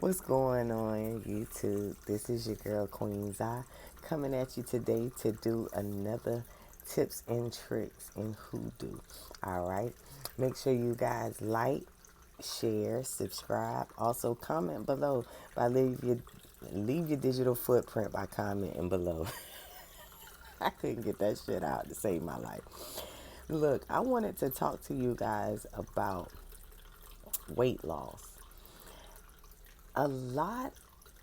What's going on, YouTube? This is your girl, Queen's Eye, coming at you today to do another tips and tricks in hoodoo. All right. Make sure you guys like, share, subscribe. Also, comment below leave your digital footprint by commenting below. I couldn't get that shit out to save my life. Look, I wanted to talk to you guys about weight loss. A lot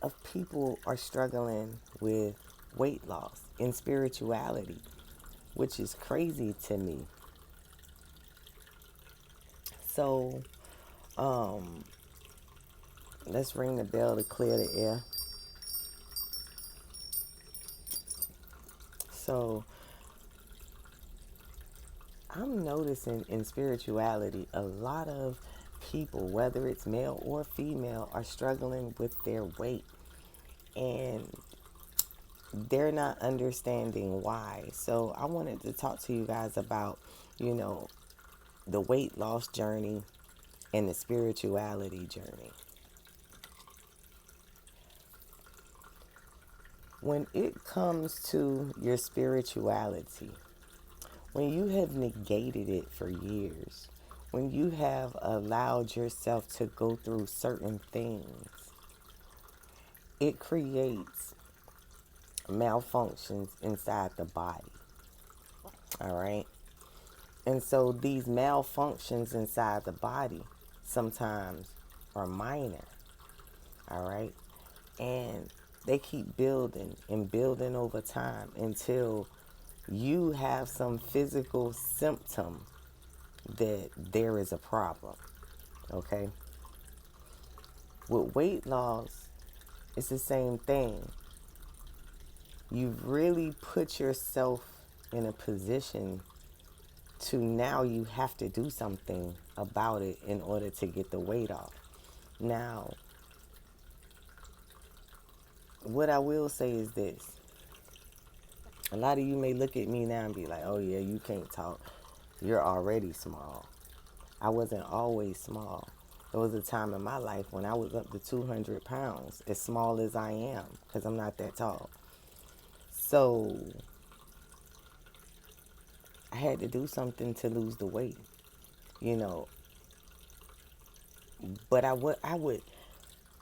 of people are struggling with weight loss in spirituality, which is crazy to me. So, let's ring the bell to clear the air. So, I'm noticing in spirituality, a lot of people, whether it's male or female, are struggling with their weight. And they're not understanding why. So I wanted to talk to you guys about, the weight loss journey and the spirituality journey. When it comes to your spirituality, when you have negated it for years, when you have allowed yourself to go through certain things, it creates malfunctions inside the body. All right. And so these malfunctions inside the body sometimes are minor. All right. And they keep building and building over time until you have some physical symptom that there is a problem. Okay. With weight loss, it's the same thing. You've really put yourself in a position to now you have to do something about it in order to get the weight off. Now, what I will say is this. A lot of you may look at me now and be like, oh yeah, you can't talk. You're already small. I wasn't always small. There was a time in my life when I was up to 200 pounds, as small as I am, because I'm not that tall. So I had to do something to lose the weight, you know. But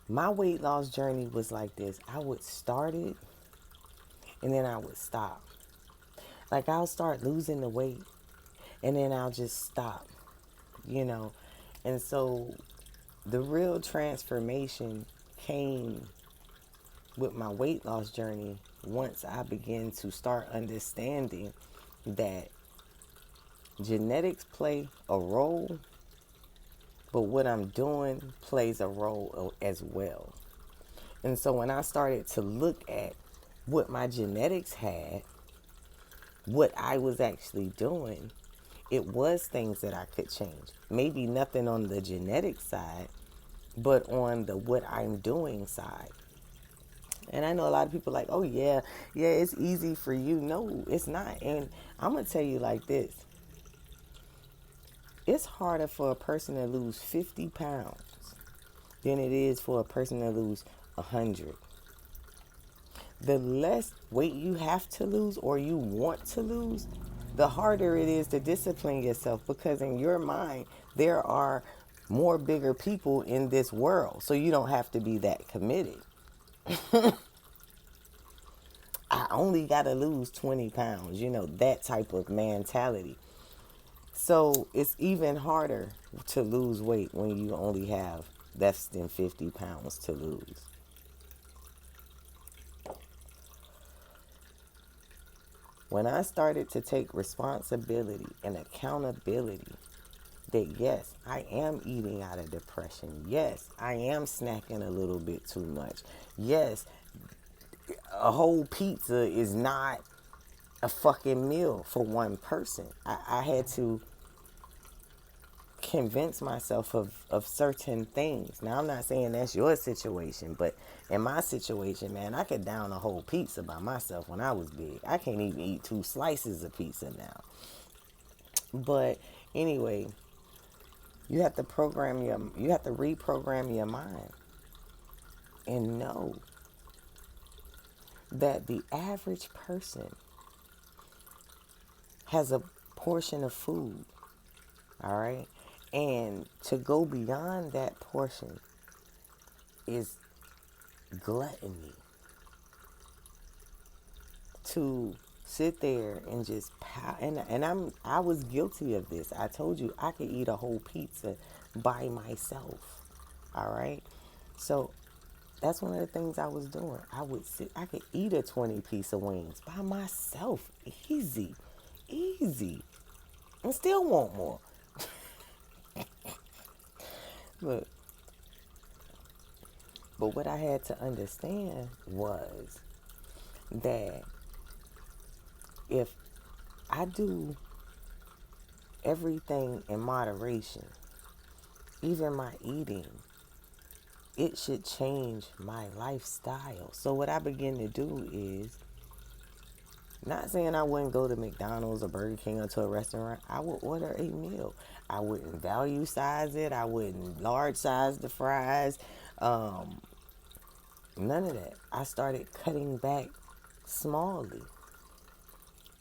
my weight loss journey was like this. I would start it and then I would stop. Like I'll start losing the weight and then I'll just stop, you know. And so the real transformation came with my weight loss journey once I began to start understanding that genetics play a role, but what I'm doing plays a role as well. And so when I started to look at what my genetics had, what I was actually doing, it was things that I could change. Maybe nothing on the genetic side, but on the what I'm doing side. And I know a lot of people like, oh yeah, it's easy for you. No, it's not. And I'm going to tell you like this. It's harder for a person to lose 50 pounds than it is for a person to lose 100. The less weight you have to lose or you want to lose, the harder it is to discipline yourself, because in your mind, there are more bigger people in this world. So you don't have to be that committed. I only got to lose 20 pounds, that type of mentality. So it's even harder to lose weight when you only have less than 50 pounds to lose. When I started to take responsibility and accountability that yes, I am eating out of depression. Yes, I am snacking a little bit too much. Yes, a whole pizza is not a fucking meal for one person. I had to convince myself of certain things. Now, I'm not saying that's your situation, but in my situation, man, I could down a whole pizza by myself when I was big. I can't even eat 2 slices of pizza now. But anyway, you have to reprogram your mind. and know that the average person has a portion of food, all right? And to go beyond that portion is gluttony. To sit there and just pow, and I was guilty of this. I told you I could eat a whole pizza by myself. All right? So that's one of the things I was doing. I could eat a 20 piece of wings by myself. Easy. Easy. And still want more. Look, but what I had to understand was that if I do everything in moderation, even my eating, it should change my lifestyle. So what I begin to do is, not saying I wouldn't go to McDonald's or Burger King or to a restaurant. I would order a meal. I wouldn't value size it. I wouldn't large size the fries. Um, None of that. I started cutting back smallly,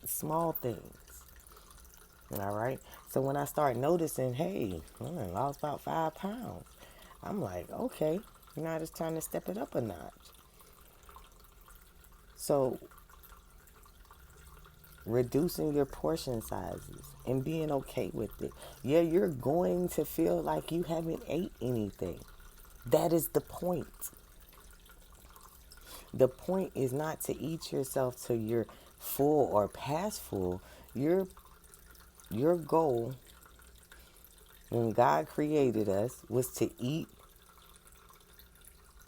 small things. All right. So when I start noticing, hey, I lost about 5 pounds, I'm like, okay, now it's time to step it up a notch. So reducing your portion sizes and being okay with it. Yeah, you're going to feel like you haven't ate anything. That is the point. The point is not to eat yourself till you're full or past full. Your goal when God created us was to eat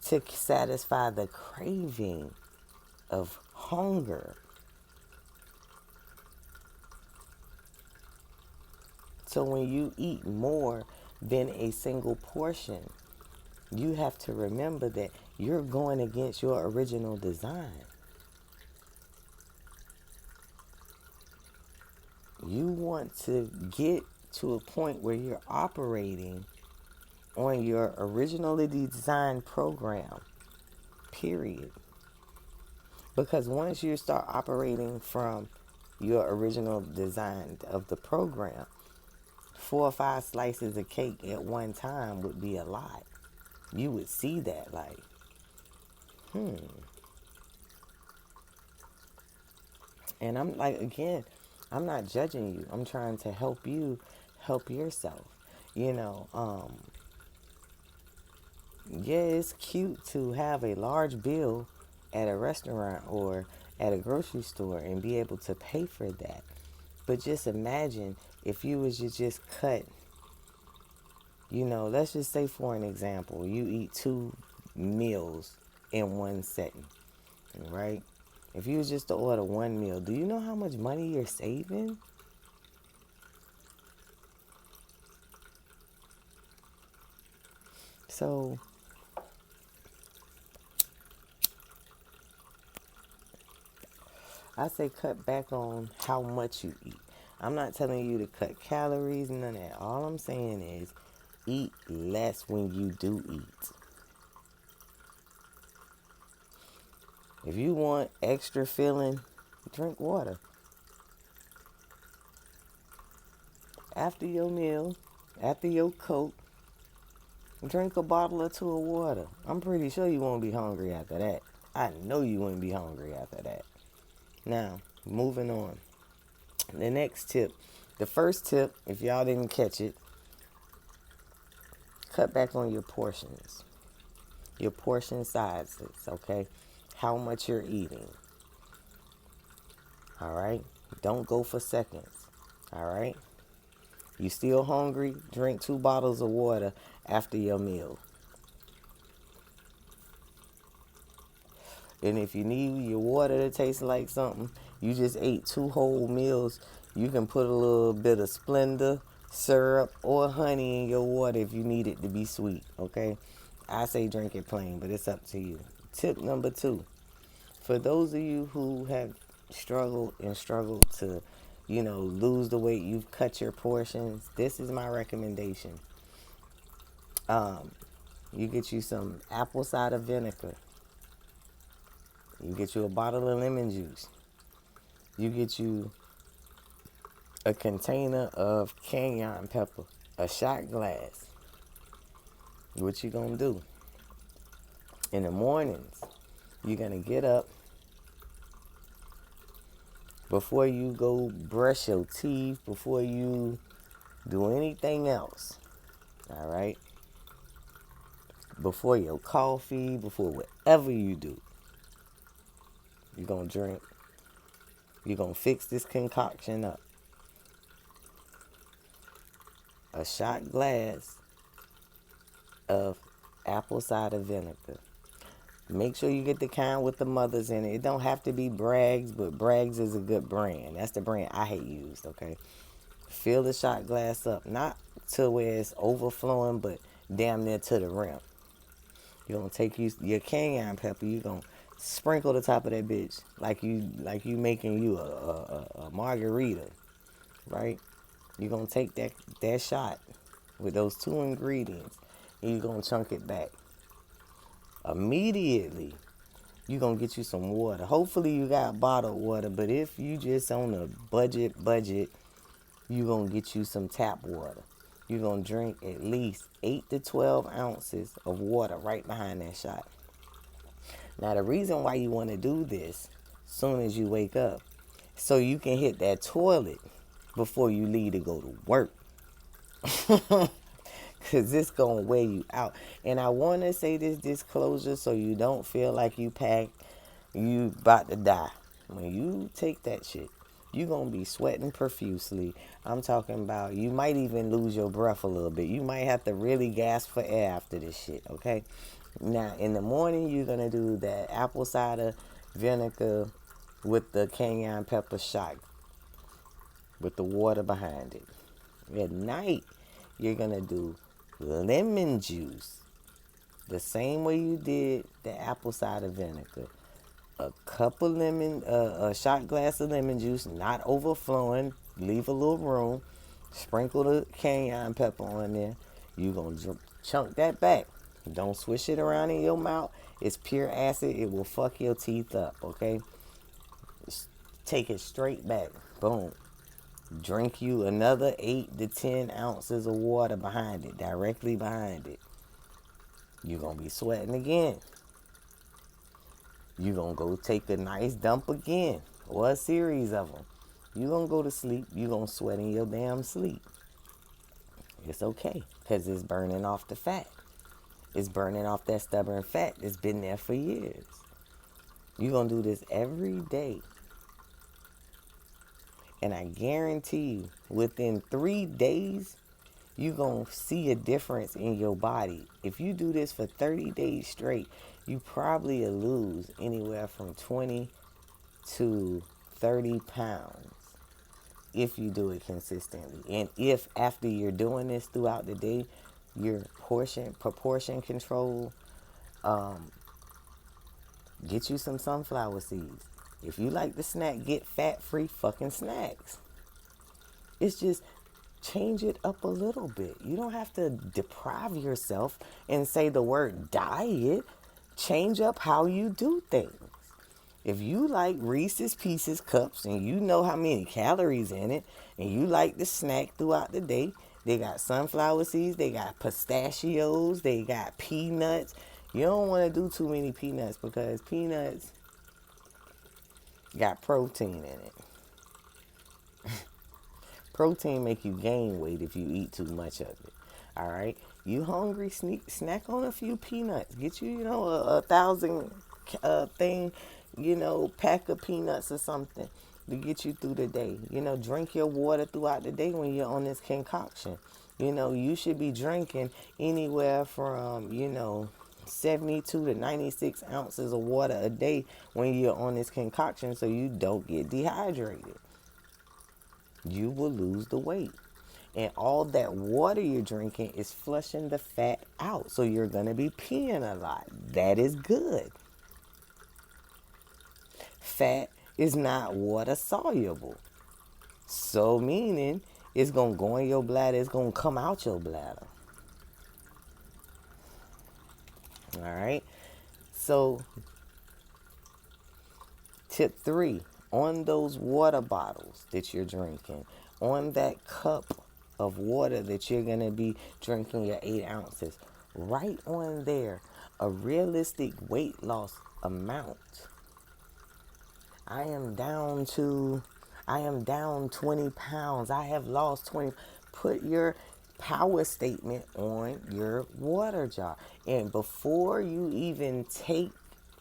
to satisfy the craving of hunger. So when you eat more than a single portion, you have to remember that you're going against your original design. You want to get to a point where you're operating on your originally designed program, period. Because once you start operating from your original design of the program, 4 or 5 slices of cake at one time would be a lot. You would see that like, hmm. And I'm like, again, I'm not judging you. I'm trying to help you help yourself. You know, yeah, it's cute to have a large bill at a restaurant or at a grocery store and be able to pay for that. But just imagine if you was to just cut, let's just say for an example, you eat 2 meals in one setting, right? If you was just to order one meal, do you know how much money you're saving? So I say cut back on how much you eat. I'm not telling you to cut calories, none of that. All I'm saying is eat less when you do eat. If you want extra filling, drink water. After your meal, after your Coke, drink a bottle or two of water. I'm pretty sure you won't be hungry after that. I know you won't be hungry after that. Now, moving on. The next tip. The first tip, if y'all didn't catch it, cut back on your portions. Your portion sizes, okay? How much you're eating. All right? Don't go for seconds. All right? You still hungry? Drink 2 bottles of water after your meal. And if you need your water to taste like something, you just ate 2 whole meals. You can put a little bit of Splenda, syrup, or honey in your water if you need it to be sweet, okay? I say drink it plain, but it's up to you. Tip number 2. For those of you who have struggled to, lose the weight, you've cut your portions, this is my recommendation. You get you some apple cider vinegar. You get you a bottle of lemon juice. You get you a container of cayenne pepper, a shot glass. What you gonna do? In the mornings, you're gonna get up before you go brush your teeth, before you do anything else. All right? Before your coffee, before whatever you do, you're gonna drink. You're gonna fix this concoction up. A shot glass of apple cider vinegar. Make sure you get the kind with the mothers in it. It don't have to be Bragg's, but Bragg's is a good brand. That's the brand I hate used, okay? Fill the shot glass up, not to where it's overflowing, but damn near to the rim. You're gonna take your cayenne pepper, you're gonna sprinkle the top of that bitch like you making you a margarita, right? You're gonna take that shot with those two ingredients and you're gonna chunk it back. Immediately, you're gonna get you some water. Hopefully you got bottled water, but if you just on a budget, you're gonna get you some tap water. You're gonna drink at least 8 to 12 ounces of water right behind that shot. Now the reason why you want to do this soon as you wake up, so you can hit that toilet before you leave to go to work. Because it's going to wear you out. And I want to say this disclosure so you don't feel like you about to die. When you take that shit, you're going to be sweating profusely. I'm talking about you might even lose your breath a little bit. You might have to really gasp for air after this shit, okay? Now, in the morning, you're going to do that apple cider vinegar with the cayenne pepper shot with the water behind it. At night, you're going to do lemon juice the same way you did the apple cider vinegar. A shot glass of lemon juice, not overflowing. Leave a little room. Sprinkle the cayenne pepper on there. You're going to chunk that back. Don't swish it around in your mouth. It's pure acid. It will fuck your teeth up, okay? Just take it straight back. Boom. Drink you another 8 to 10 ounces of water behind it, directly behind it. You're going to be sweating again. You're going to go take a nice dump again, or a series of them. You're going to go to sleep. You're going to sweat in your damn sleep. It's okay, because it's burning off the fat. It's burning off that stubborn fat that's been there for years. You're going to do this every day. And I guarantee you, within 3 days, you're going to see a difference in your body. If you do this for 30 days straight, you probably will lose anywhere from 20 to 30 pounds if you do it consistently. And if after you're doing this throughout the day, your proportion control, get you some sunflower seeds. If you like to snack, get fat-free fucking snacks. It's just change it up a little bit. You don't have to deprive yourself and say the word diet. Change up how you do things. If you like Reese's Pieces cups and you know how many calories in it, and you like to snack throughout the day, they got sunflower seeds, they got pistachios, they got peanuts. You don't want to do too many peanuts because peanuts got protein in it. Protein make you gain weight if you eat too much of it. All right, you hungry? Snack on a few peanuts. Get you, a 1,000 thing, pack of peanuts or something to get you through the day. Drink your water throughout the day when you're on this concoction. You should be drinking anywhere from 72 to 96 ounces of water a day when you're on this concoction, so you don't get dehydrated. You will lose the weight. And all that water you're drinking is flushing the fat out. So you're going to be peeing a lot. That is good. Fat is not water soluble. So meaning it's going to go in your bladder. It's going to come out your bladder. All right. So, tip 3, on those water bottles that you're drinking, on that cup of water that you're going to be drinking your 8 ounces, right on there, a realistic weight loss amount. I am down to, I am down 20 pounds. I have lost 20. Put your power statement on your water jar. And before you even take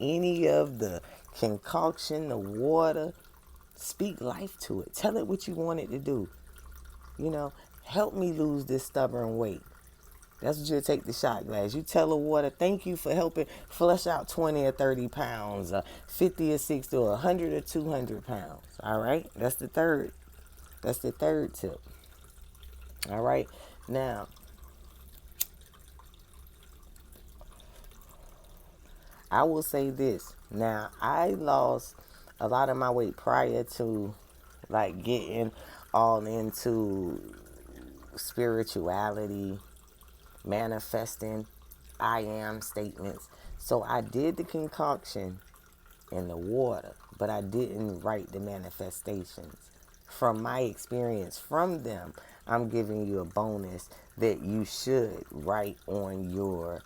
any of the concoction, the water, speak life to it. Tell it what you want it to do. You know, help me lose this stubborn weight. That's what you'll take the shot glass. You tell the water, thank you for helping flush out 20 or 30 pounds, 50 or 60 or 100 or 200 pounds. All right? That's the third. That's the third tip. All right? Now, I will say this. Now, I lost a lot of my weight prior to like getting all into spirituality, manifesting, I am statements. So I did the concoction in the water, but I didn't write the manifestations. From my experience from them, I'm giving you a bonus that you should write on your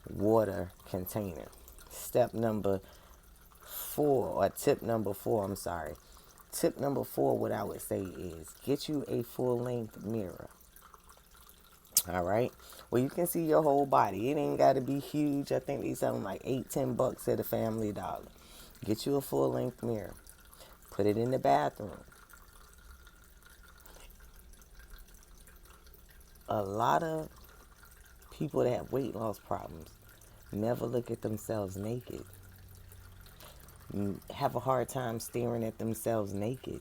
water container. Step number 4, or tip number 4, I'm sorry. Tip number 4, what I would say is get you a full length mirror. All right. Well, you can see your whole body. It ain't got to be huge. I think they sell them like $8-10 at a Family Dollar. Get you a full length mirror. Put it in the bathroom. A lot of people that have weight loss problems never look at themselves naked. Have a hard time staring at themselves naked.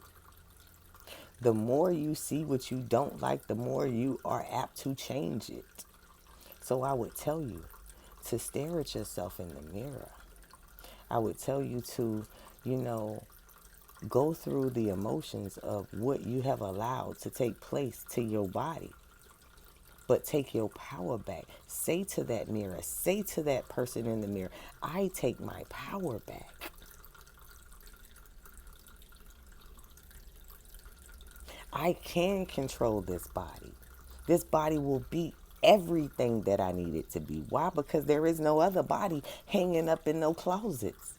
The more you see what you don't like, the more you are apt to change it. So I would tell you to stare at yourself in the mirror. I would tell you to, you know, go through the emotions of what you have allowed to take place to your body. But take your power back. Say to that mirror, say to that person in the mirror, I take my power back. I can control this body. This body will be everything that I need it to be. Why? Because there is no other body hanging up in no closets.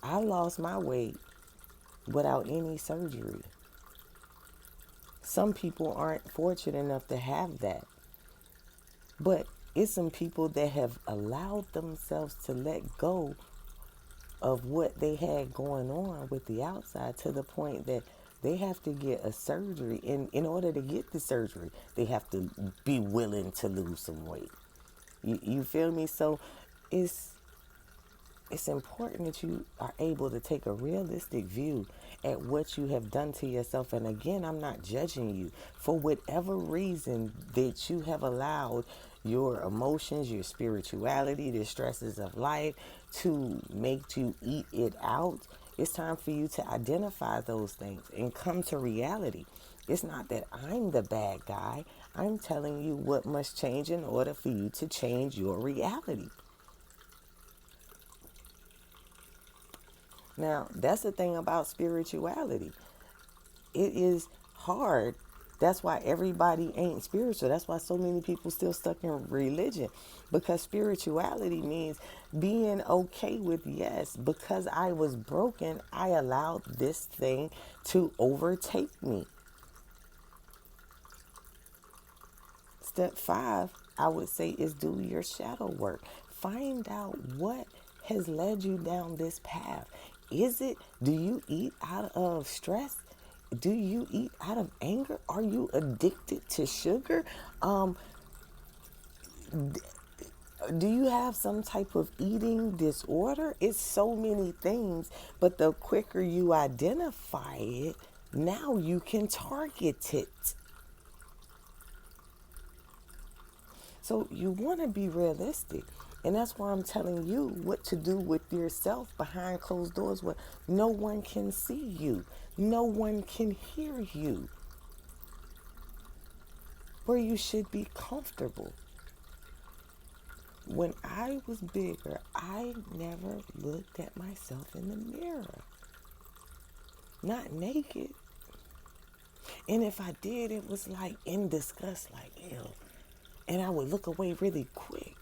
I lost my weight without any surgery. Some people aren't fortunate enough to have that. But it's some people that have allowed themselves to let go of what they had going on with the outside to the point that they have to get a surgery. In order to get the surgery, they have to be willing to lose some weight. You feel me? So it's important that you are able to take a realistic view at what you have done to yourself. And again, I'm not judging you. For whatever reason that you have allowed your emotions, your spirituality, the stresses of life to make you eat it out, it's time for you to identify those things and come to reality. It's not that I'm the bad guy. I'm telling you what must change in order for you to change your reality. Now, that's the thing about spirituality. It is hard. That's why everybody ain't spiritual. That's why so many people still stuck in religion. Because spirituality means being okay with, yes, because I was broken, I allowed this thing to overtake me. Step 5, I would say, is do your shadow work. Find out what has led you down this path. Do you eat out of stress? Do you eat out of anger? Are you addicted to sugar? Do you have some type of eating disorder? It's so many things, but the quicker you identify it, now you can target it. So you want to be realistic. And that's why I'm telling you what to do with yourself behind closed doors where no one can see you. No one can hear you. where you should be comfortable. When I was bigger, I never looked at myself in the mirror. Not naked. And if I did, it was like in disgust, like, ew. And I would look away really quick.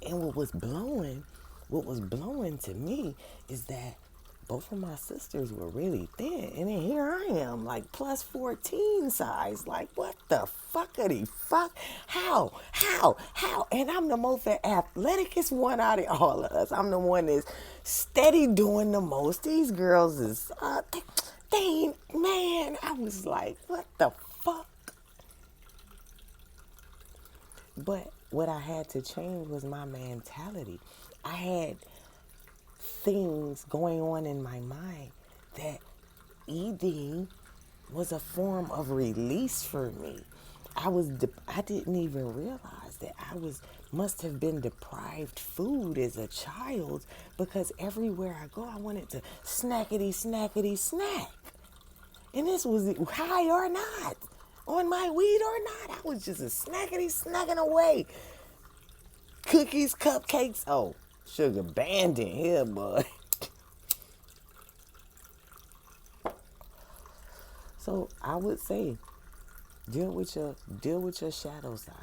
And what was blowing to me is that both of my sisters were really thin. And then here I am, like plus 14 size. Like, what the fuckity fuck? How? And I'm the most athleticest one out of all of us. I'm the one that's steady doing the most. These girls is, they ain't, man. I was like, what the fuck? But what I had to change was my mentality. I had things going on in my mind that eating was a form of release for me. I didn't even realize that must have been deprived food as a child, because everywhere I go I wanted to snackety snack. And this was high or not, on my weed or not, I was just a snackety snacking away. Cookies, cupcakes, oh, sugar banned in here, boy. So I would say, deal with your shadow side.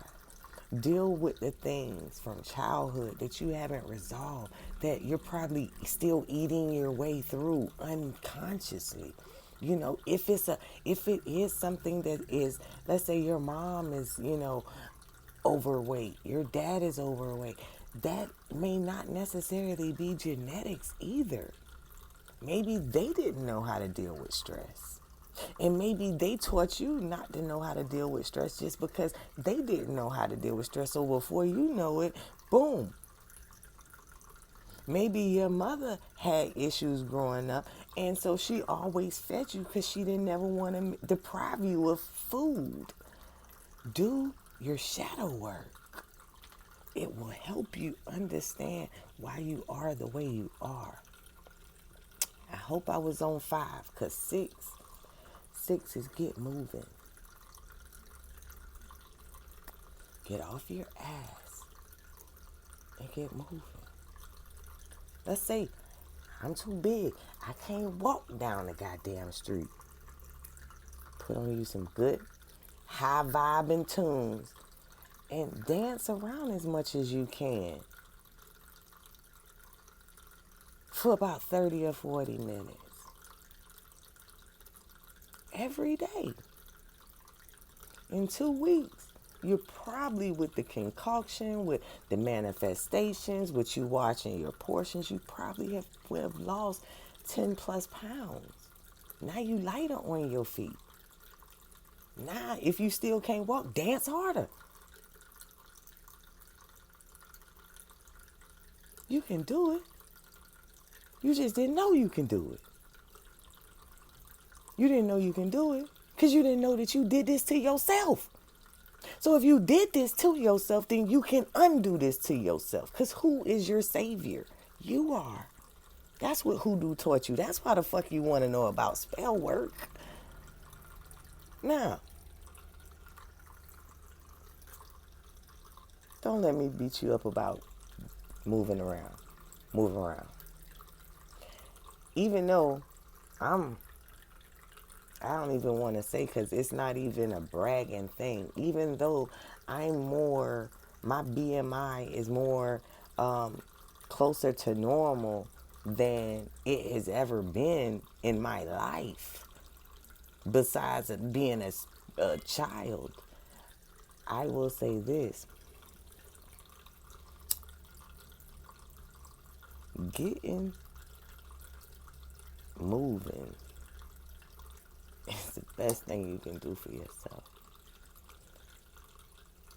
Deal with the things from childhood that you haven't resolved, that you're probably still eating your way through unconsciously. You know, if it is something that is, let's say your mom is, overweight, your dad is overweight, that may not necessarily be genetics either. Maybe they didn't know how to deal with stress. And maybe they taught you not to know how to deal with stress just because they didn't know how to deal with stress. So before you know it, boom. Maybe your mother had issues growing up, and so she always fed you because she didn't ever want to deprive you of food. Do your shadow work. It will help you understand why you are the way you are. I hope I was on 5, because 6 is get moving. Get off your ass and get moving. Let's say I'm too big. I can't walk down the goddamn street. Put on you some good high vibing tunes and dance around as much as you can for about 30 or 40 minutes. Every day. In 2 weeks, you're probably, with the concoction, with the manifestations, with you watching your portions, you probably would have lost 10 plus pounds. Now you lighter on your feet. Now, if you still can't walk, dance harder. You can do it. You just didn't know you can do it. You didn't know you can do it because you didn't know that you did this to yourself. So if you did this to yourself, then you can undo this to yourself. Because who is your savior? You are. That's what hoodoo taught you. That's why the fuck you want to know about spell work. Now, don't let me beat you up about moving around. Move around. Even though I don't even want to say, because it's not even a bragging thing. Even though my BMI is more closer to normal than it has ever been in my life, besides being a child, I will say this. Getting moving is the best thing you can do for yourself.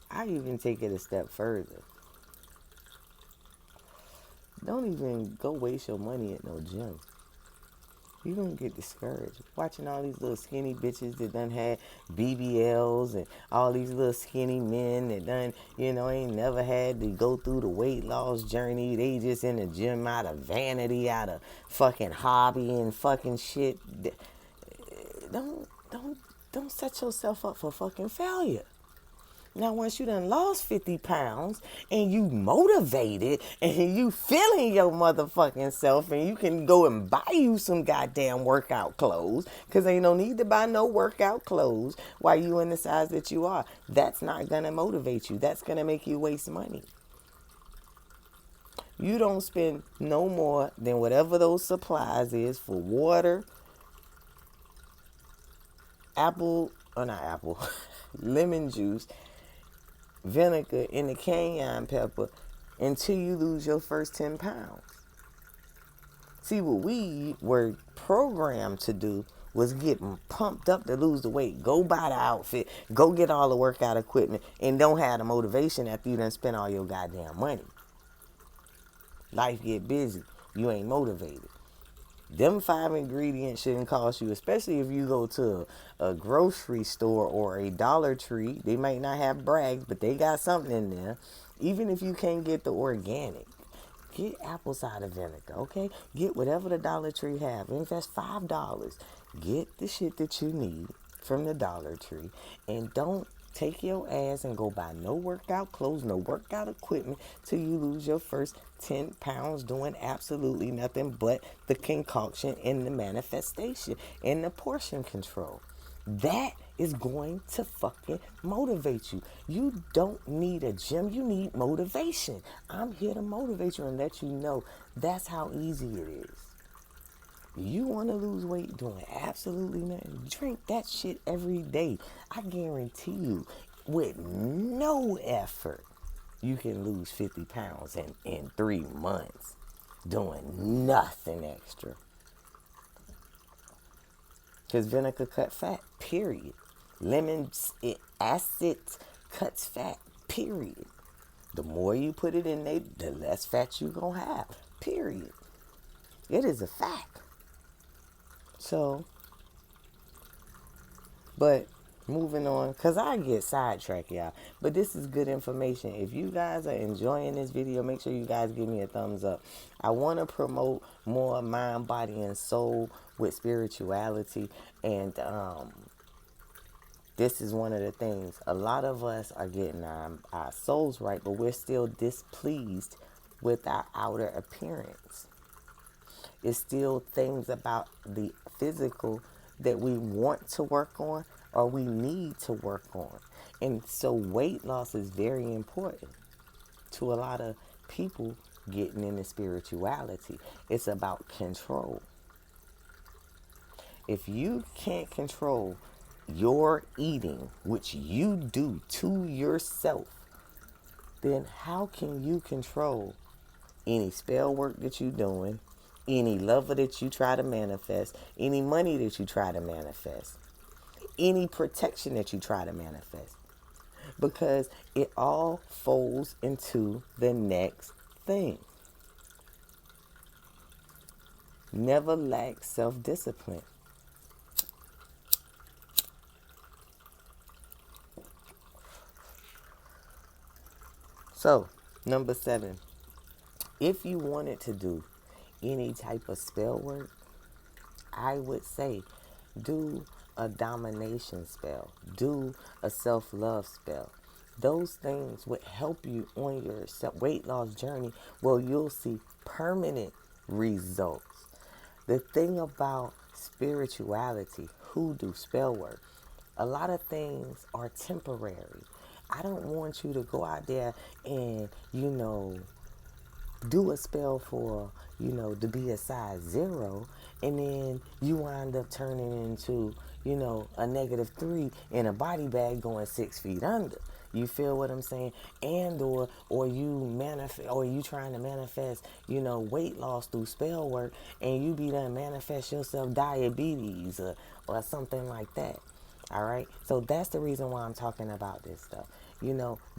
I even take it a step further. Don't even go waste your money at no gym. You don't get discouraged watching all these little skinny bitches that done had BBLs, and all these little skinny men that done, ain't never had to go through the weight loss journey. They just in the gym out of vanity, out of fucking hobby and fucking shit. don't set yourself up for fucking failure. Now, once you done lost 50 pounds and you motivated and you feeling your motherfucking self and you can go and buy you some goddamn workout clothes, because ain't no need to buy no workout clothes while you in the size that you are. That's not going to motivate you. That's going to make you waste money. You don't spend no more than whatever those supplies is for water, lemon juice, vinegar, and the cayenne pepper until you lose your first 10 pounds. See, what we were programmed to do was get pumped up to lose the weight. Go buy the outfit. Go get all the workout equipment. And don't have the motivation after you done spent all your goddamn money. Life get busy. You ain't motivated. Them 5 ingredients shouldn't cost you, especially if you go to a grocery store or a Dollar Tree. They might not have Bragg's, but they got something in there. Even if you can't get the organic, get apple cider vinegar, okay? Get whatever the Dollar Tree have. Even if that's $5, get the shit that you need from the Dollar Tree. And don't take your ass and go buy no workout clothes, no workout equipment till you lose your first 10 pounds doing absolutely nothing but the concoction and the manifestation and the portion control. That is going to fucking motivate you. You don't need a gym. You need motivation. I'm here to motivate you and let you know that's how easy it is. You want to lose weight doing absolutely nothing, drink that shit every day. I guarantee you, with no effort, you can lose 50 pounds in 3 months doing nothing extra. Because vinegar cut fat, period. Lemon acid cuts fat, period. The more you put it in there, the less fat you going to have, period. It is a fact. So, but moving on, because I get sidetracked, y'all. But this is good information. If you guys are enjoying this video, make sure you guys give me a thumbs up. I want to promote more mind, body, and soul with spirituality. And this is one of the things. A lot of us are getting our souls right, but we're still displeased with our outer appearance. It's still things about the physical that we want to work on or we need to work on. And so weight loss is very important to a lot of people getting into spirituality. It's about control. If you can't control your eating, which you do to yourself, then how can you control any spell work that you're doing, any lover that you try to manifest, any money that you try to manifest, any protection that you try to manifest? Because it all folds into the next thing. Never lack self-discipline. So, number 7. If you wanted to do any type of spell work, I would say do a domination spell, do a self-love spell. Those things would help you on your weight loss journey. Well, you'll see permanent results. The thing about spirituality, hoodoo, spell work, a lot of things are temporary. I don't want you to go out there and, do a spell for, to be a size 0, and then you wind up turning into, a -3 in a body bag going 6 feet under. You feel what I'm saying? And or you trying to manifest, weight loss through spell work, and you be done manifest yourself diabetes or something like that. All right. So that's the reason why I'm talking about this stuff.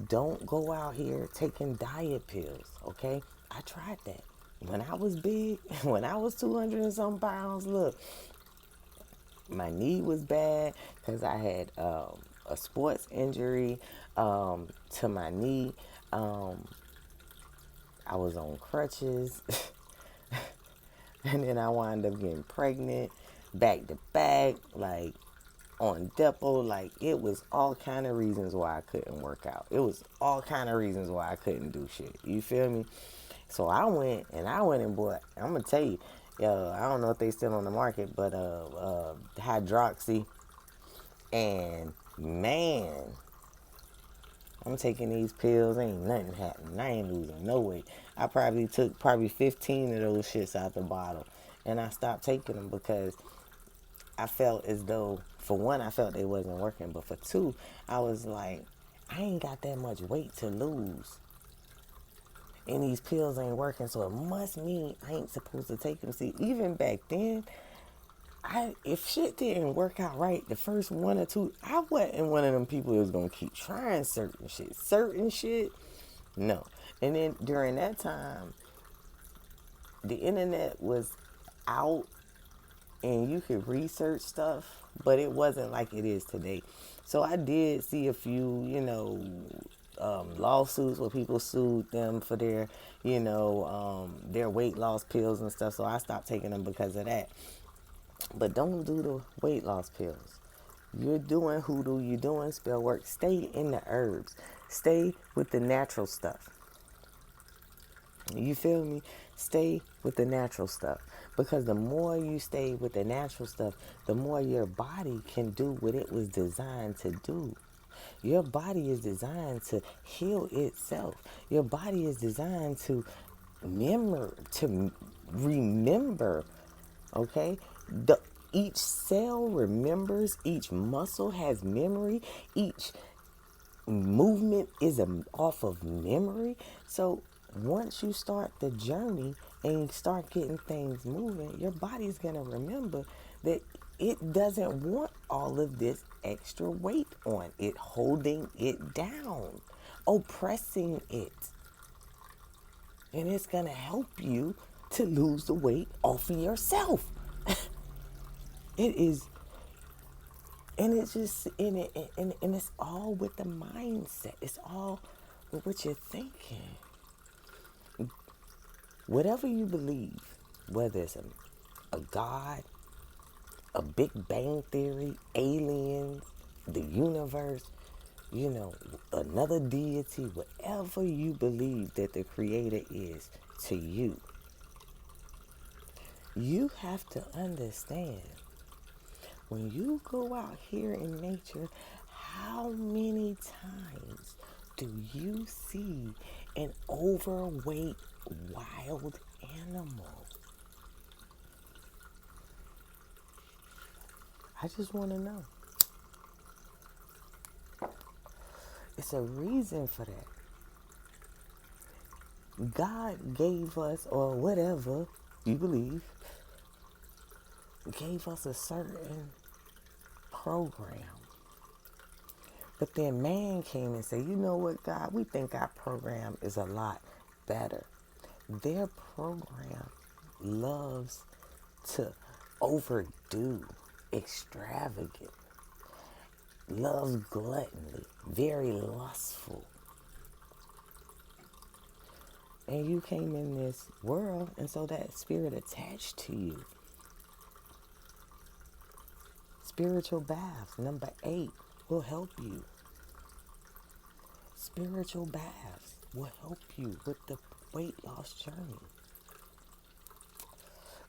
Don't go out here taking diet pills. Okay. I tried that when I was big, when I was 200 and some pounds. Look, my knee was bad because I had a sports injury to my knee. I was on crutches, and then I wound up getting pregnant. back to back, like on Depo. Like, it was all kind of reasons why I couldn't work out. It was all kind of reasons why I couldn't do shit. You feel me? So I went and bought, I'm gonna tell you, I don't know if they still on the market, but hydroxy. And man, I'm taking these pills, ain't nothing happening. I ain't losing no weight. I probably took 15 of those shits out the bottle. And I stopped taking them because I felt as though, for one, I felt they wasn't working. But for two, I was like, I ain't got that much weight to lose. And these pills ain't working, so it must mean I ain't supposed to take them. See, even back then, if shit didn't work out right the first one or two, I wasn't one of them people that was gonna keep trying certain shit. Certain shit, no. And then during that time, the internet was out and you could research stuff, but it wasn't like it is today. So I did see a few, lawsuits where people sued them for their weight loss pills and stuff. So I stopped taking them because of that. But don't do the weight loss pills. You're doing hoodoo, you're doing spell work. Stay in the herbs. Stay with the natural stuff. You feel me? Stay with the natural stuff. Because the more you stay with the natural stuff, the more your body can do what it was designed to do. Your body is designed to heal itself. Your body is designed to remember. Okay? Each cell remembers, each muscle has memory, each movement is off of memory. So once you start the journey and start getting things moving, your body's going to remember that it doesn't want all of this extra weight on it, holding it down, oppressing it. And it's going to help you to lose the weight off of yourself. It is, and it's just, and it's all with the mindset. It's all with what you're thinking. Whatever you believe, whether it's a God, a Big Bang Theory, aliens, the universe, another deity, whatever you believe that the Creator is to you, you have to understand, when you go out here in nature, how many times do you see an overweight wild animal? I just want to know. It's a reason for that. God gave us, or whatever you believe, gave us a certain program. But then man came and said, you know what, God, we think our program is a lot better. Their program loves to overdo, extravagant, loves gluttony, very lustful. And you came in this world, and so that spirit attached to you. Spiritual baths, number 8, will help you. Spiritual baths will help you with the weight loss journey.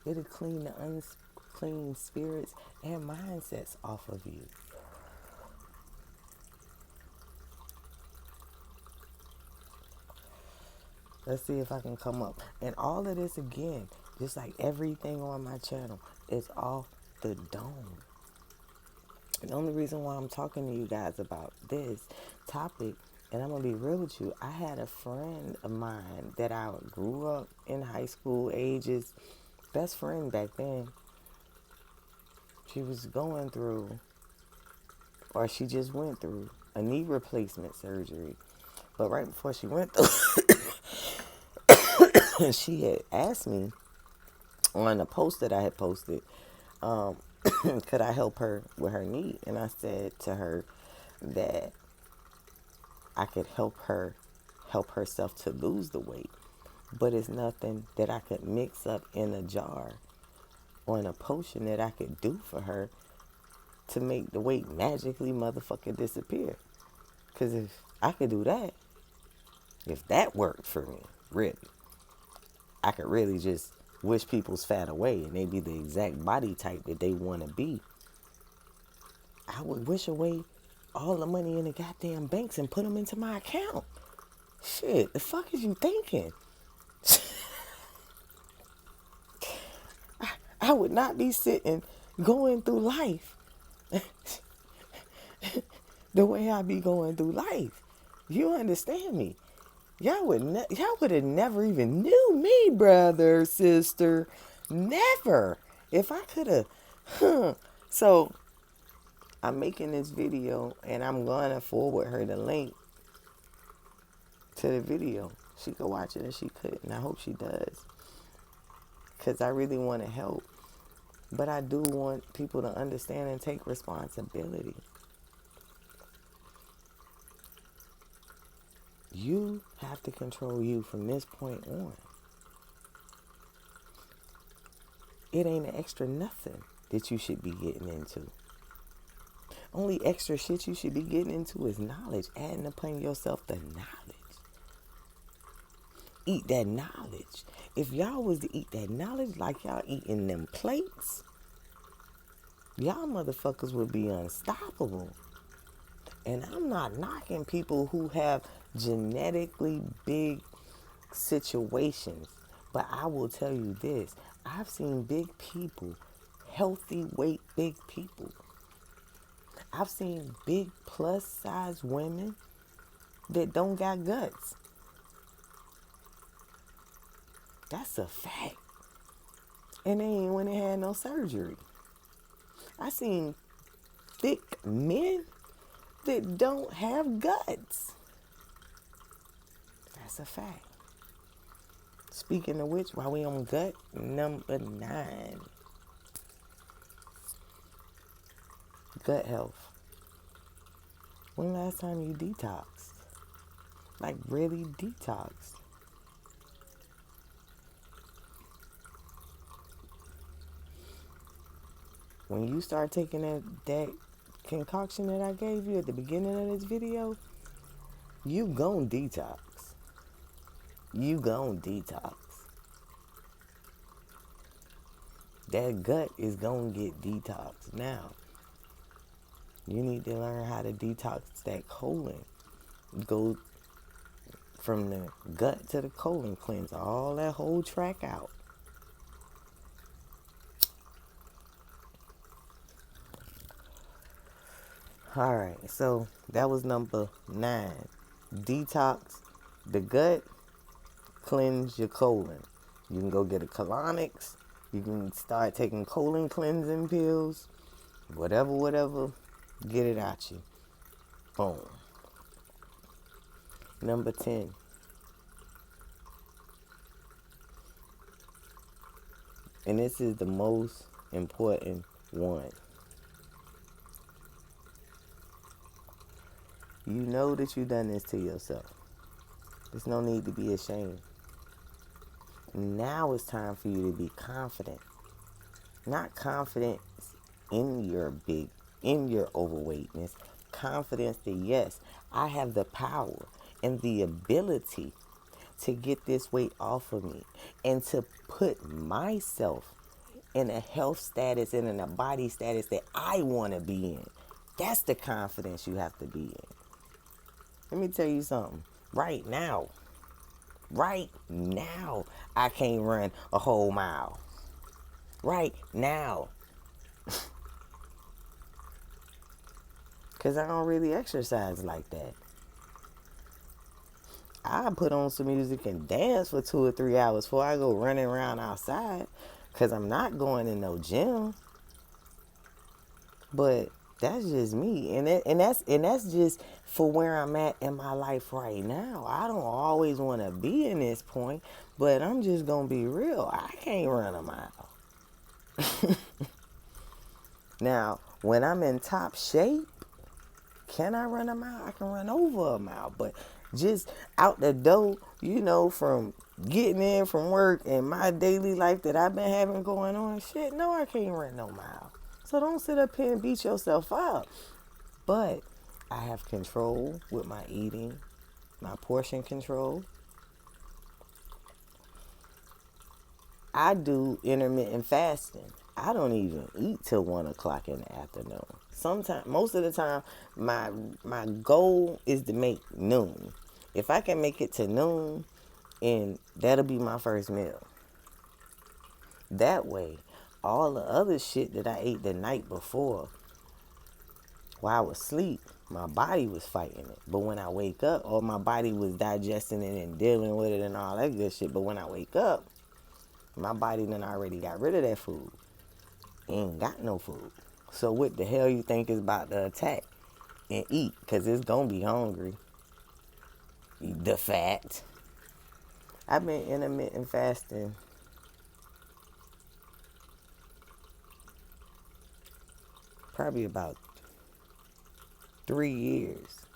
It'll clean the unclean spirits and mindsets off of you. Let's see if I can come up. And all of this, again, just like everything on my channel, is off the dome. The only reason why I'm talking to you guys about this topic, and I'm going to be real with you, I had a friend of mine that I grew up in high school ages, best friend back then. She was going through, or she just went through, a knee replacement surgery. But right before she went through, she had asked me on a post that I had posted, could I help her with her knee? And I said to her that I could help herself to lose the weight, but it's nothing that I could mix up in a jar on a potion that I could do for her to make the weight magically motherfucking disappear. Because if I could do that, if that worked for me, really, I could really just wish people's fat away and they be the exact body type that they want to be. I would wish away all the money in the goddamn banks and put them into my account. Shit, the fuck is you thinking? I would not be sitting going through life the way I be going through life. You understand me? Y'all would have never even knew me, brother, sister. Never. If I could have. So I'm making this video and I'm going to forward her the link to the video. She could watch it if she couldn't. I hope she does. Because I really want to help. But I do want people to understand and take responsibility. You have to control you from this point on. It ain't an extra nothing that you should be getting into. Only extra shit you should be getting into is knowledge. Adding upon yourself the knowledge. Eat that knowledge. If y'all was to eat that knowledge like y'all eating them plates, y'all motherfuckers would be unstoppable. And I'm not knocking people who have genetically big situations. But I will tell you this. I've seen big people, healthy weight big people. I've seen big plus size women that don't got guts. That's a fact. And they ain't when they had no surgery. I seen thick men that don't have guts. That's a fact. Speaking of which, while we on gut number 9. Gut health. When last time you detoxed? Like really detoxed? When you start taking that concoction that I gave you at the beginning of this video, you gon' detox. You gon' detox. That gut is gon' get detoxed. Now, you need to learn how to detox that colon. Go from the gut to the colon, cleanse all that whole track out. Alright, so that was number 9. Detox the gut, cleanse your colon. You can go get a colonics. You can start taking colon cleansing pills. Whatever. Get it out you. Boom. Number 10. And this is the most important one. You know that you done this to yourself. There's no need to be ashamed. Now it's time for you to be confident. Not confidence in your overweightness. Confidence that yes, I have the power and the ability to get this weight off of me and to put myself in a health status and in a body status that I want to be in. That's the confidence you have to be in. Let me tell you something. Right now, I can't run a whole mile. Right now. Because I don't really exercise like that. I put on some music and dance for 2 or 3 hours before I go running around outside. Because I'm not going in no gym. But that's just me. And that's just for where I'm at in my life right now. I don't always want to be in this point. But I'm just going to be real. I can't run a mile. Now, when I'm in top shape, can I run a mile? I can run over a mile. But just out the door, from getting in from work and my daily life that I've been having going on, shit, no, I can't run no mile. So don't sit up here and beat yourself up. But I have control with my eating, my portion control. I do intermittent fasting. I don't even eat till 1 o'clock in the afternoon. Sometimes, most of the time, my goal is to make noon. If I can make it to noon, and that'll be my first meal. That way, all the other shit that I ate the night before, while I was asleep, my body was fighting it. But when I wake up, or my body was digesting it and dealing with it and all that good shit. But when I wake up, my body then already got rid of that food. Ain't got no food. So what the hell you think is about to attack and eat? Because it's going to be hungry. The fat. I've been intermittent fasting probably about 3 years.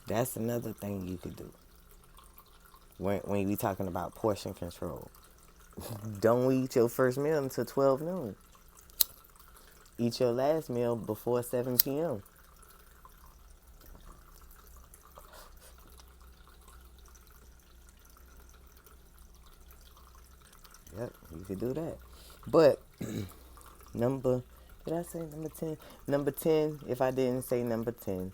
That's another thing you could do when we talking about portion control. Don't eat your first meal until 12 noon. Eat your last meal before 7 p.m. Yep, you could do that. But did I say number 10? Number 10, if I didn't say number 10,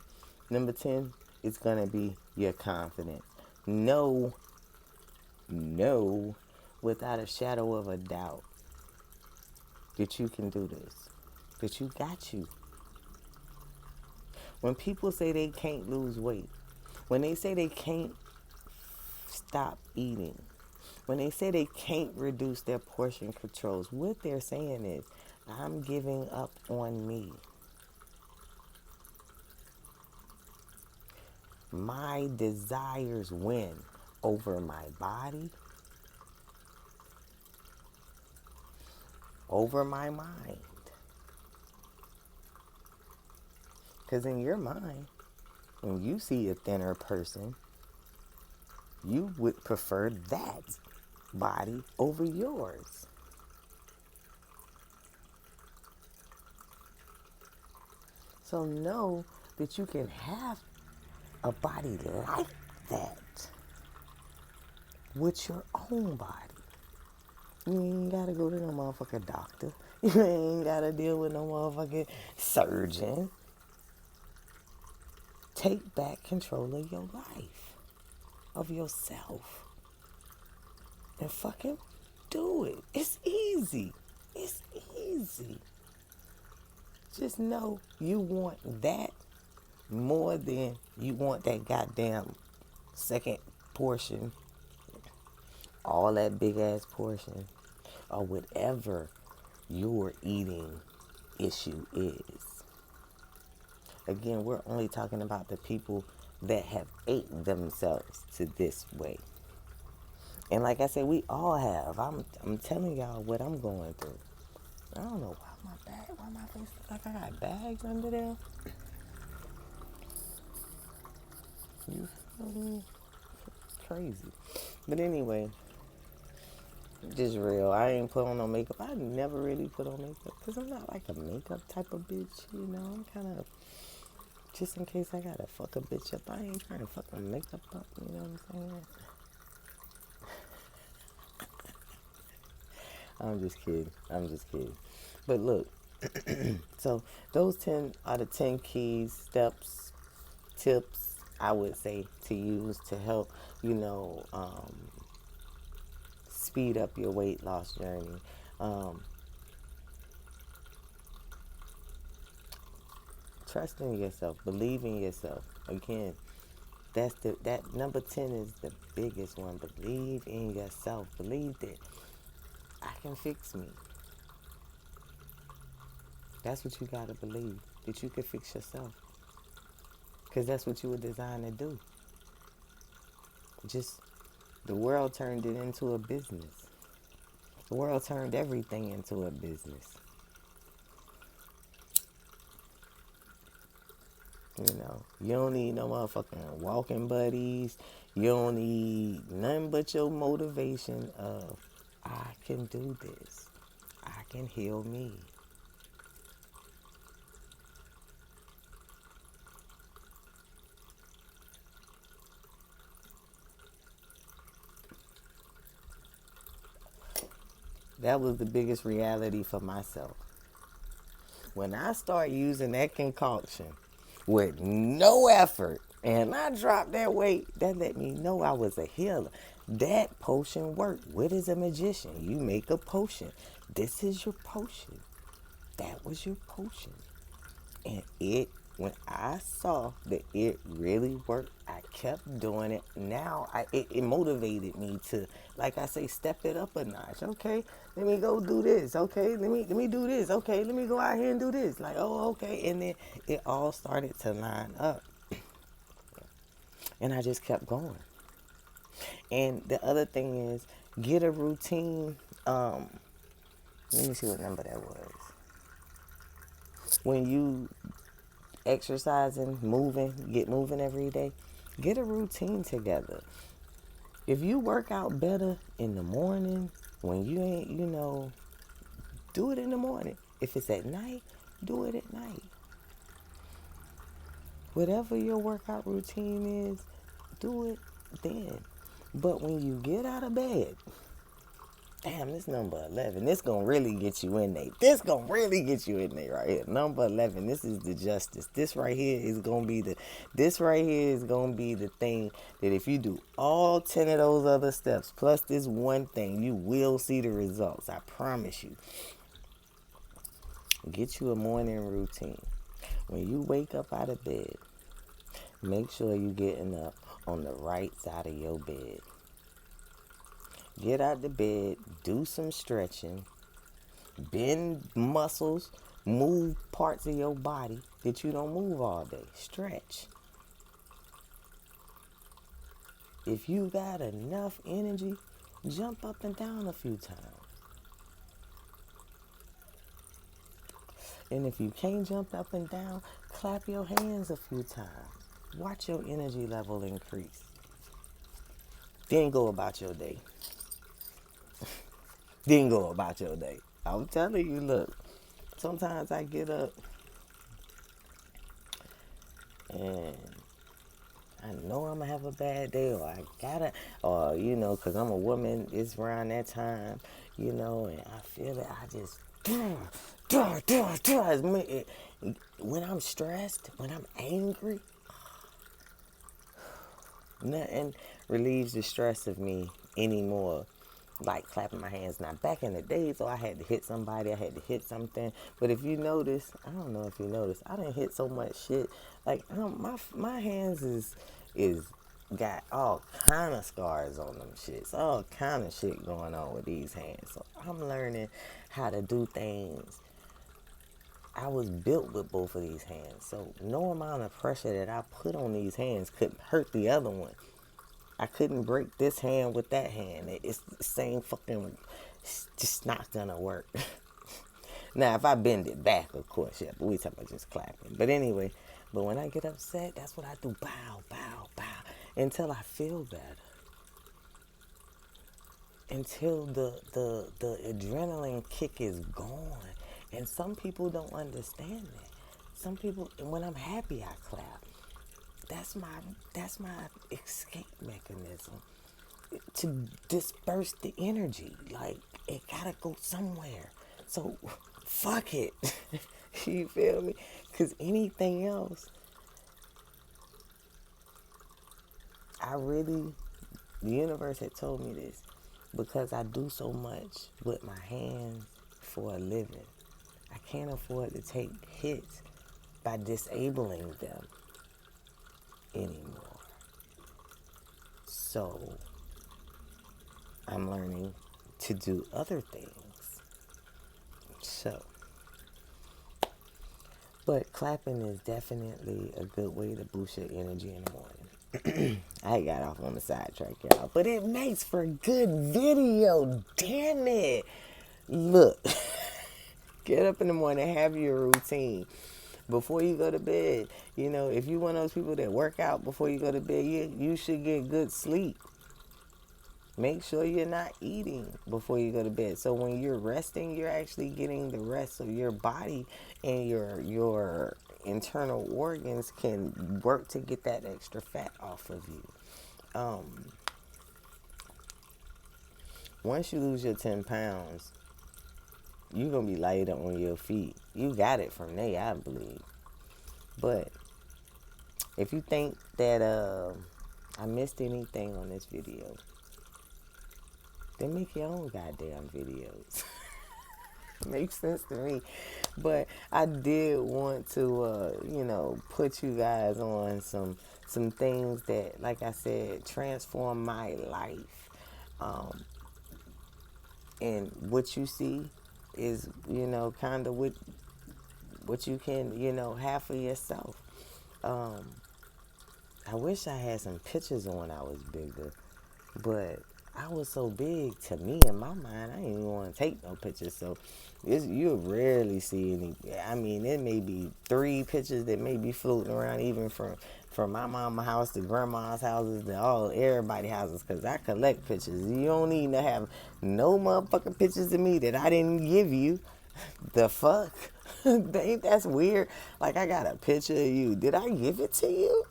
number 10 is going to be your confidence. Know, without a shadow of a doubt that you can do this, that you got you. When people say they can't lose weight, when they say they can't stop eating, when they say they can't reduce their portion controls, what they're saying is, I'm giving up on me. My desires win over my body, over my mind. Because in your mind, when you see a thinner person, you would prefer that body over yours. So know that you can have a body like that with your own body. You ain't gotta go to no motherfucking doctor. You ain't gotta deal with no motherfucking surgeon. Take back control of your life, of yourself, and fucking do it. It's easy. It's easy. Just know you want that more than you want that goddamn second portion, all that big ass portion, or whatever your eating issue is. Again, we're only talking about the people that have ate themselves to this way. And like I said, we all have. I'm telling y'all what I'm going through. I don't know why my face looks like I got bags under there. You feel me? Crazy. But anyway, just real. I ain't put on no makeup. I never really put on makeup because I'm not like a makeup type of bitch. You know, I'm kind of, just in case I gotta fuck a bitch up, I ain't trying to fuck my makeup up. You know what I'm saying? I'm just kidding. But look, so those 10 are the 10 keys, steps, tips I would say to use to help, speed up your weight loss journey. Trust in yourself, believe in yourself. Again, that number 10 is the biggest one. Believe in yourself. Believe that I can fix me. That's what you gotta believe, that you can fix yourself. Because that's what you were designed to do. Just, the world turned it into a business. The world turned everything into a business. You don't need no motherfucking walking buddies. You don't need nothing but your motivation of, I can do this. I can heal me. That was the biggest reality for myself. When I start using that concoction with no effort and I dropped that weight, that let me know I was a healer. That potion worked. What is a magician? You make a potion. This is your potion. That was your potion. And when I saw that it really worked, I kept doing it. Now it motivated me to, like I say, step it up a notch. Okay, let me go do this. Okay, let me do this. Okay, let me go out here and do this. Like, oh, okay. And then it all started to line up. And I just kept going. And the other thing is, get a routine. Let me see what number that was. When you exercising, get moving every day, get a routine together. If you work out better in the morning, when you ain't, do it in the morning. If it's at night, do it at night. Whatever your workout routine is, do it then. But when you get out of bed, damn, this number 11. This gonna really get you in there. This gonna really get you in there right here. Number 11. This is the justice. This right here is gonna be the thing that if you do all 10 of those other steps plus this one thing, you will see the results. I promise you. Get you a morning routine. When you wake up out of bed, make sure you're getting up on the right side of your bed. Get out the bed, do some stretching, bend muscles, move parts of your body that you don't move all day. Stretch. If you got enough energy, jump up and down a few times. And if you can't jump up and down, clap your hands a few times. Watch your energy level increase. Then go about your day. I'm telling you, look, sometimes I get up and I know I'm going to have a bad day, because I'm a woman, it's around that time, and I feel it, I just, when I'm stressed, when I'm angry, nothing relieves the stress of me anymore. Like clapping my hands. Now, back in the days, I had to hit somebody, I had to hit something. But if you notice, I don't know if you notice, I didn't hit so much shit. Like my hands is got all kind of scars on them shits, all kind of shit going on with these hands. So I'm learning how to do things. I was built with both of these hands, so no amount of pressure that I put on these hands could hurt the other one. I couldn't break this hand with that hand. It's the same fucking, it's just not gonna work. Now, if I bend it back, of course, yeah, but we talking about just clapping. But anyway, when I get upset, that's what I do. Bow, bow, bow, until I feel better. Until the adrenaline kick is gone. And some people don't understand that. Some people, when I'm happy, I clap. That's my escape mechanism to disperse the energy. Like, it gotta go somewhere. So, fuck it. You feel me? Because anything else, the universe had told me this, because I do so much with my hands for a living. I can't afford to take hits by disabling them anymore. So I'm learning to do other things. So, but clapping is definitely a good way to boost your energy in the morning. I got off on the sidetrack, y'all, but it makes for good video. Damn it. Look, get up in the morning, have your routine. before you go to bed. You know, if you one of those people that work out before you go to bed, you should get good sleep. Make sure you're not eating before you go to bed. So when you're resting, you're actually getting the rest. So your body and your internal organs can work to get that extra fat off of you. Once you lose your 10 pounds, you're going to be lighter on your feet. You got it from there, I believe. But if you think that I missed anything on this video, then make your own goddamn videos. Makes sense to me. But I did want to, put you guys on some things that, like I said, transform my life. And what you see is, kind of what you can, have for yourself. I wish I had some pictures of when I was bigger, but I was so big, to me, in my mind, I didn't even want to take no pictures. So you'll rarely see any. I mean, there may be 3 pictures that may be floating around, even from my mama's house to grandma's houses to everybody's houses, because I collect pictures. You don't need to have no motherfucking pictures of me that I didn't give you. The fuck? Ain't that's weird? Like, I got a picture of you. Did I give it to you?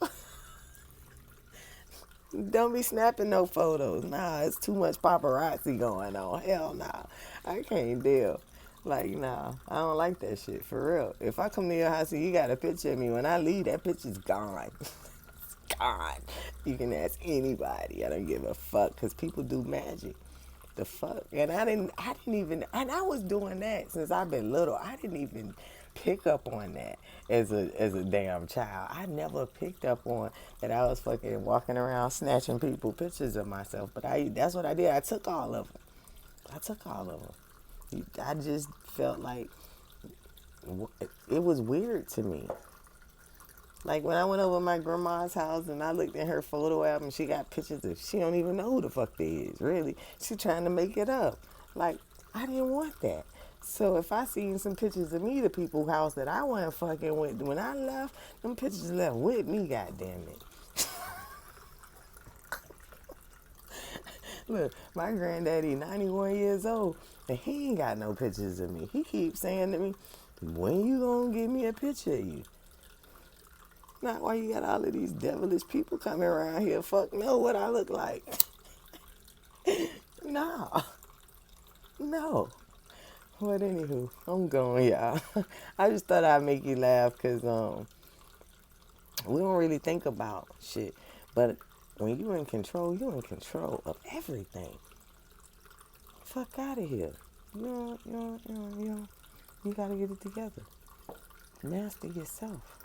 Don't be snapping no photos. Nah, it's too much paparazzi going on. Hell nah. I can't deal. Like, nah, I don't like that shit, for real. If I come to your house and you got a picture of me, when I leave, that picture's gone. It's gone. You can ask anybody. I don't give a fuck, because people do magic. The fuck? And I didn't even, and I was doing that since I've been little. I didn't even pick up on that as a damn child. I never picked up on that I was fucking walking around snatching people pictures of myself. But that's what I did. I took all of them. I just felt like it was weird to me. Like, when I went over my grandma's house and I looked at her photo album, she got pictures of, she don't even know who the fuck they is, really. She trying to make it up. Like, I didn't want that. So if I seen some pictures of me to people's house that I wasn't fucking with, when I left, them pictures left with me, goddamn it. Look, my granddaddy, 91 years old, and he ain't got no pictures of me. He keeps saying to me, when you gonna give me a picture of you? Not why you got all of these devilish people coming around here. Fuck know what I look like. Nah. No. But anywho, I'm going, y'all. I just thought I'd make you laugh, because we don't really think about shit. But when you're in control of everything. Fuck out of here. You gotta get it together. Master yourself.